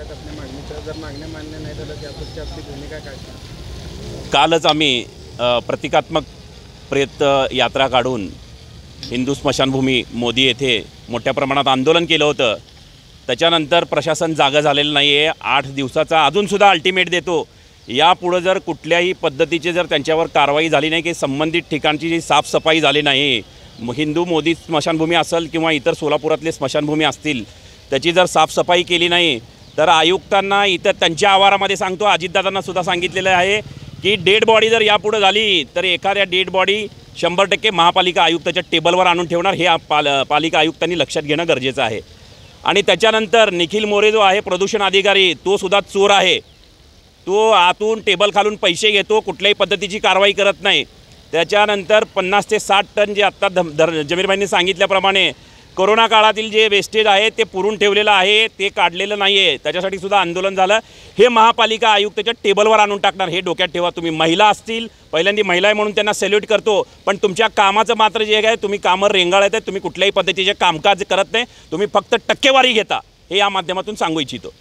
आपल्या मागणीच्या जर मागण्या मान्य नाही झाल्या त्यापुढची आपली भूमिका काय? कालच आम्ही प्रतिकात्मक प्रेत यात्रा काढून हिंदू स्मशानभूमी मोदी येथे मोठ्या प्रमाणात आंदोलन केलं होतं। त्याच्यानंतर प्रशासन जागा झालेलं नाही आहे। 8 दिवसाचा अजूनसुद्धा अल्टिमेट देतो। यापुढे जर कुठल्याही पद्धतीचे जर त्यांच्यावर कारवाई झाली नाही की संबंधित ठिकाणची जी साफसफाई झाली नाही, हिंदू मोदी स्मशानभूमी असेल किंवा इतर सोलापुरातले स्मशानभूमी असतील, त्याची जर साफसफाई केली नाही तर आयुक्तांना इतर त्यांच्या आवारामध्ये सांगतो, अजितदादांना सुद्धा सांगितलेलं आहे की डेड बॉडी जर यापुढे झाली तर एखाद्या डेड बॉडी 100% महापालिका आयुक्ताच्या टेबलवर आणून ठेवणार, हे पालिका आयुक्तांनी लक्षात घेणं गरजेचं आहे। आणि त्याच्यानंतर निखिल मोरे जो आहे प्रदूषण अधिकारी, तो सुद्धा चोर आहे। तो आतून टेबल खालून पैसे घेतो, कुठल्याही पद्धतीची कारवाई करत नाही। त्याच्यानंतर 50 ते 60 टन जे आत्ता जमीरभाईंनी सांगितल्याप्रमाणे कोरोना काळातील जे वेस्टेज आहे ते पुरून ठेवलेलं आहे, ते काढलेलं नाही आहे, त्याच्यासाठी सुद्धा आंदोलन झालं। हे महापालिका आयुक्ताच्या टेबलवर आणून टाकणार, हे डोक्यात ठेवा तुम्ही। महिला असतील, पहिल्यांदा महिला आहे म्हणून त्यांना सॅल्यूट करतो, पण तुमच्या कामाचं मात्र जे आहे तुम्ही कामं रेंगाळत आहे, तुम्ही कुठल्याही पद्धतीचे कामकाज करत नाही, तुम्ही फक्त टक्केवारी घेता, हे या माध्यमातून सांगू इच्छितो।